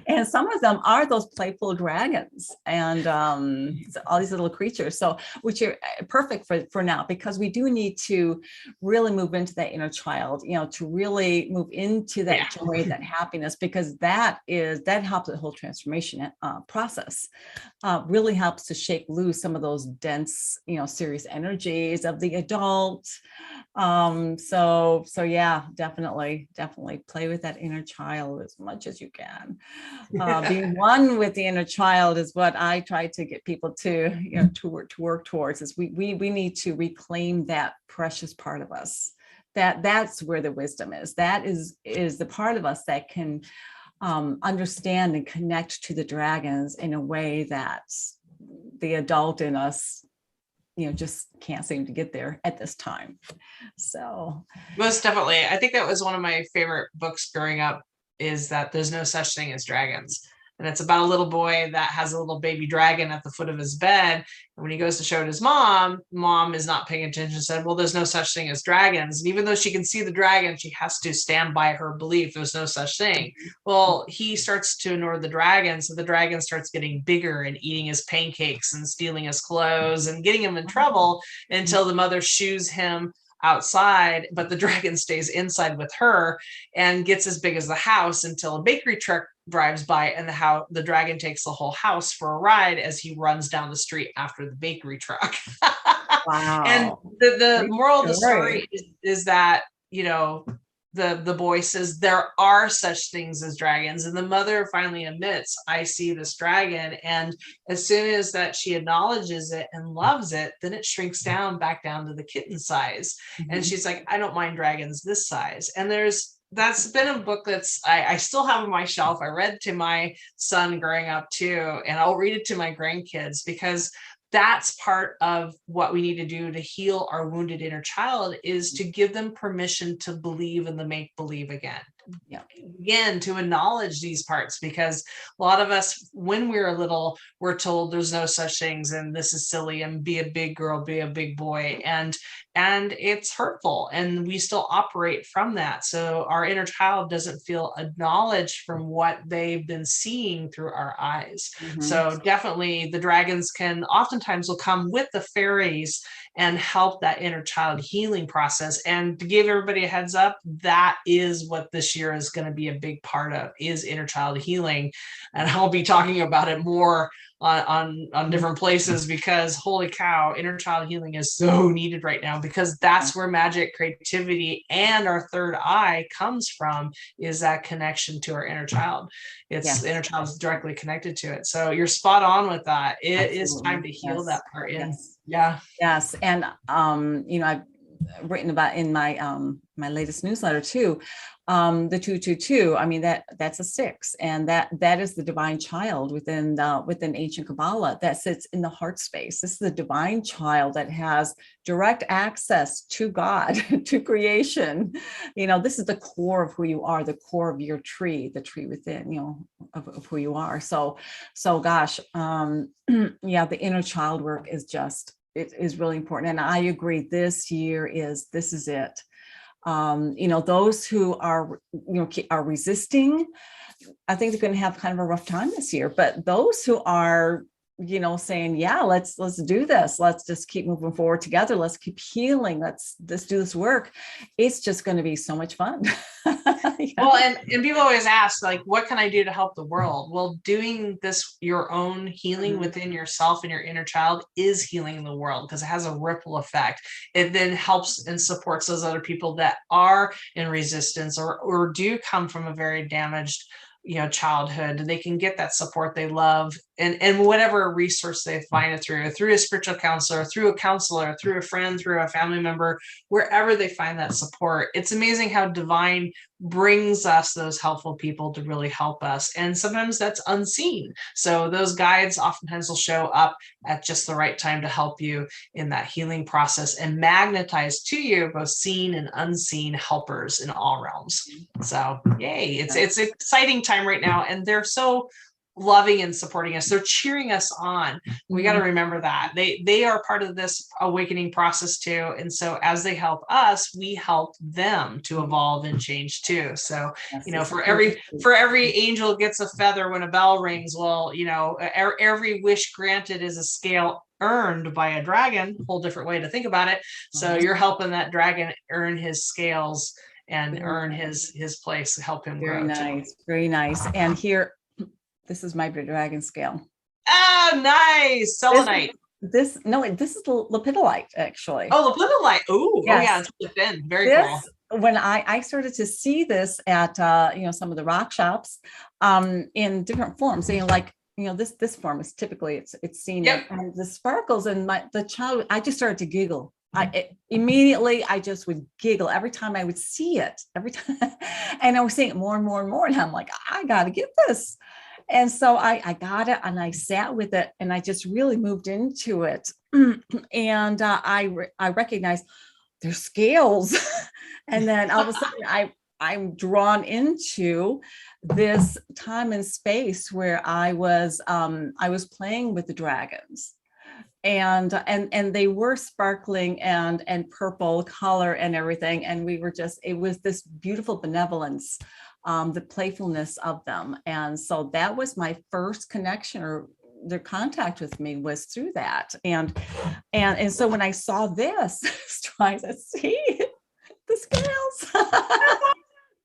And some of them are those playful dragons, and all these little creatures. So, which are perfect for now, because we do need to really move into that inner child, to really move into that joy, that happiness, because that helps the whole transformation process. Really helps to shake loose some of those dense, serious energies of the adult. So yeah, definitely play with that inner child as much as you can. Being one with the inner child is what I try to get people to, to work towards. Is we need to reclaim that precious part of us. That's where the wisdom is. That is the part of us that can understand and connect to the dragons in a way that the adult in us, just can't seem to get there at this time. So most definitely. I think that was one of my favorite books growing up, is that There's No Such Thing as Dragons. And it's about a little boy that has a little baby dragon at the foot of his bed. And when he goes to show it his mom is not paying attention, said, well, there's no such thing as dragons. And even though she can see the dragon, she has to stand by her belief there's no such thing. Well, he starts to ignore the dragon. So the dragon starts getting bigger and eating his pancakes and stealing his clothes and getting him in trouble, until the mother shoos him outside, but the dragon stays inside with her and gets as big as the house, until a bakery truck drives by, and the dragon takes the whole house for a ride as he runs down the street after the bakery truck. wow. And the moral of the story is that, the boy says there are such things as dragons, and the mother finally admits, I see this dragon. And as soon as that she acknowledges it and loves it, then it shrinks back down to the kitten size. And she's like, I don't mind dragons this size. And there's that's been a book that's I still have on my shelf. I read to my son growing up too, and I'll read it to my grandkids, because that's part of what we need to do to heal our wounded inner child, is to give them permission to believe in the make believe again. Yeah. Again, to acknowledge these parts, because a lot of us, when we're little, we're told there's no such things and this is silly and be a big girl, be a big boy, and it's hurtful, and we still operate from that. So our inner child doesn't feel acknowledged from what they've been seeing through our eyes. So definitely the dragons can oftentimes will come with the fairies and help that inner child healing process. And to give everybody a heads up, that is what this year is going to be a big part of, is inner child healing. And I'll be talking about it more on different places, because holy cow, inner child healing is so needed right now, because that's where magic, creativity, and our third eye comes from, is that connection to our inner child. It's inner child is directly connected to it. So you're spot on with that. It is time to heal that part in. Yes. And I've written about in my latest newsletter too, the 222. I mean, that's a 6, and that is the divine child within ancient Kabbalah that sits in the heart space. This is the divine child that has direct access to God, to creation. This is the core of who you are, the core of your tree, the tree within, of who you are. So gosh, the inner child work is it is really important. And I agree, this is it. Those who are resisting, I think they're going to have kind of a rough time this year. But those who are, saying, yeah, let's do this. Let's just keep moving forward together. Let's keep healing. Let's do this work. It's just going to be so much fun. Well, and people always ask, like, what can I do to help the world? Well, doing this, your own healing within yourself and your inner child, is healing the world, because it has a ripple effect. It then helps and supports those other people that are in resistance or do come from a very damaged childhood. They can get that support they love, and whatever resource they find it through a spiritual counselor, through a friend, through a family member, wherever they find that support. It's amazing how divine brings us those helpful people to really help us. And sometimes that's unseen. So those guides oftentimes will show up at just the right time to help you in that healing process and magnetize to you both seen and unseen helpers in all realms. So yay, it's an exciting time right now. And they're so loving and supporting us. They're cheering us on. We got to remember that they are part of this awakening process too. And so as they help us, we help them to evolve and change too. So, for every angel gets a feather when a bell rings. Well, every wish granted is a scale earned by a dragon. Whole different way to think about it. So you're helping that dragon earn his scales and earn his place, help him grow. Very nice. And here, this is my dragon scale. Oh, nice. Selenite. This is lepidolite, actually. Oh, lepidolite. Oh, yes. It's thin. Very cool. When I started to see this at some of the rock shops in different forms, this form is typically it's seen and the sparkles, and the child, I just started to giggle. Immediately I just would giggle every time I would see it, and I was seeing it more and more and more, and I'm like, I gotta get this. And so I got it, and I sat with it, and I just really moved into it. And I recognized there's scales. And then all of a sudden I'm drawn into this time and space where I was playing with the dragons. And they were sparkling and purple color and everything. And it was this beautiful benevolence, the playfulness of them. And so that was my first connection, or their contact with me was through that. And so when I saw this, trying to see the scales.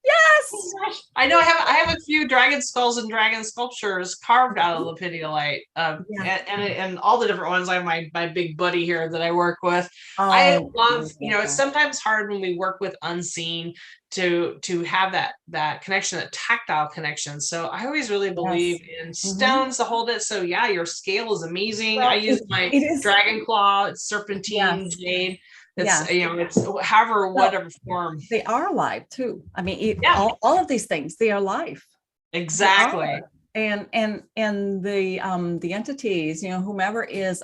Yes. Oh gosh. I know I have a few dragon skulls and dragon sculptures carved out of lepidolite, and all the different ones. I have my big buddy here that I work with. I love, it's sometimes hard when we work with unseen to have that connection, that tactile connection. So I always really believe in stones to hold it. So yeah, your scale is amazing. I use my dragon claw, it's serpentine jade. It's, Yes. it's however, Well, whatever form. they are alive too. I mean, Yeah, all of these things, they are life. They exactly. are. And the entities, whomever is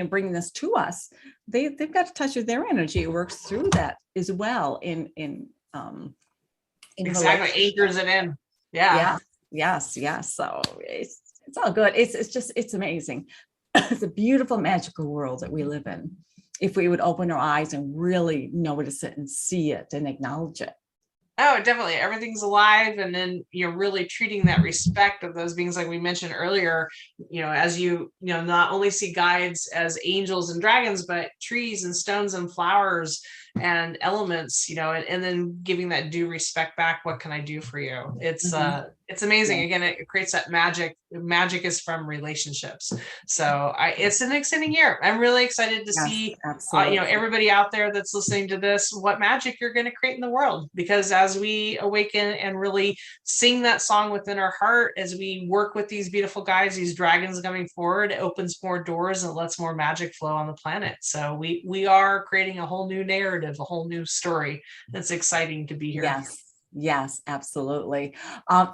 bringing this to us, they've got to touch with their energy. It works through that as well in Exactly. relationship. Anchors it in. Yeah. Yeah, yes. So it's all good. It's amazing. It's a beautiful, magical world that we live in. If we would open our eyes and really notice it and see it and acknowledge it. Oh, definitely. Everything's alive. And then you're really treating that respect of those beings, like we mentioned earlier, as not only see guides as angels and dragons, but trees and stones and flowers and elements, and then giving that due respect back. What can I do for you? It's amazing. Yeah. Again, it creates that magic. Magic is from relationships. So it's an exciting year. I'm really excited to Yes, see absolutely. everybody out there that's listening to this, what magic you're going to create in the world. Because as we awaken and really sing that song within our heart, as we work with these beautiful guides, these dragons coming forward, it opens more doors and lets more magic flow on the planet. So we are creating a whole new narrative, a whole new story. That's exciting to be here. Yes, absolutely.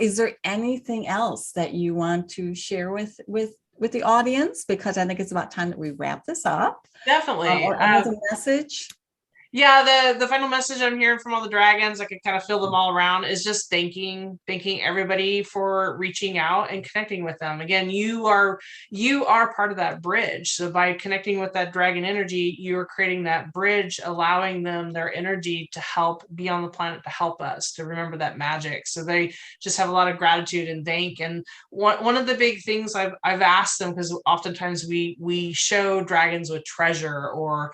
Is there anything else that you want to share with the audience? Because I think it's about time that we wrap this up. Definitely. Or another message? Yeah, the final message I'm hearing from all the dragons, I can kind of feel them all around, is just thanking everybody for reaching out and connecting with them. Again, you are part of that bridge. So by connecting with that dragon energy, you're creating that bridge, allowing them their energy to help be on the planet, to help us to remember that magic. So they just have a lot of gratitude and thank. And one of the big things I've asked them, because oftentimes we show dragons with treasure or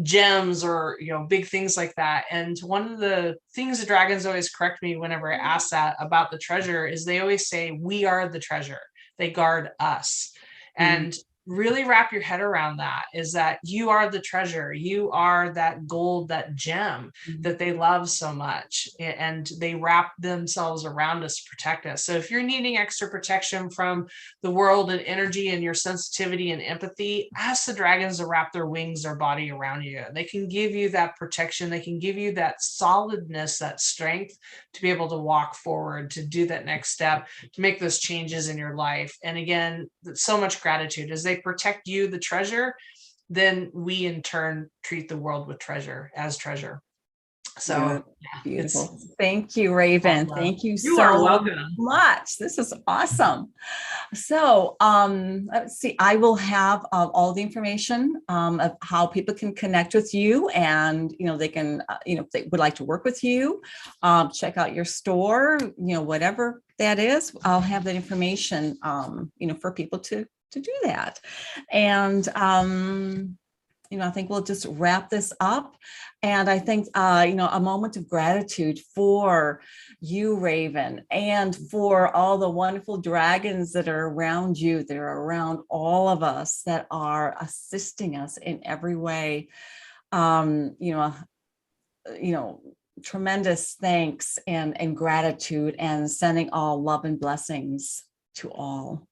gems or big things like that. And one of the things the dragons always correct me whenever I ask that about the treasure is they always say, we are the treasure, they guard us. And really wrap your head around that, is that you are the treasure, you are that gold, that gem that they love so much, and they wrap themselves around us to protect us. So if you're needing extra protection from the world and energy and your sensitivity and empathy, ask the dragons to wrap their wings, their body around you. They can give you that protection, they can give you that solidness, that strength to be able to walk forward, to do that next step, to make those changes in your life. And again, so much gratitude. As they protect you, the treasure, then we in turn treat the world with treasure, as treasure. So beautiful. Thank you, Raven. Thank you You are so welcome. much. This is awesome. So let's see, I will have all the information of how people can connect with you, and they can if they would like to work with you, check out your store, whatever that is. I'll have that information for people to do that. And I think we'll just wrap this up. And I think, a moment of gratitude for you, Raven, and for all the wonderful dragons that are around you, that are around all of us, that are assisting us in every way. Tremendous thanks and gratitude, and sending all love and blessings to all.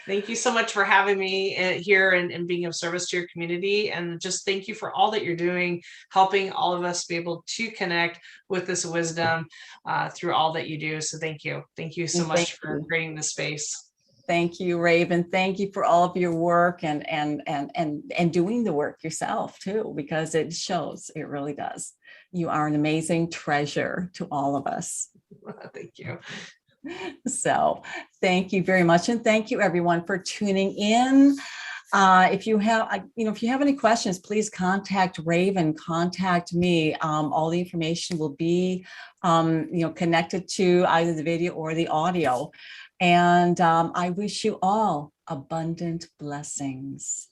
Thank you so much for having me here and being of service to your community. And just thank you for all that you're doing, helping all of us be able to connect with this wisdom through all that you do. So thank you. Thank you so much for creating this space. Thank you, Raven. Thank you for all of your work and doing the work yourself too, because it shows, it really does. You are an amazing treasure to all of us. Thank you. So thank you very much. And thank you everyone for tuning in. If you have any questions, please contact Raven, contact me. All the information will be, connected to either the video or the audio. And I wish you all abundant blessings.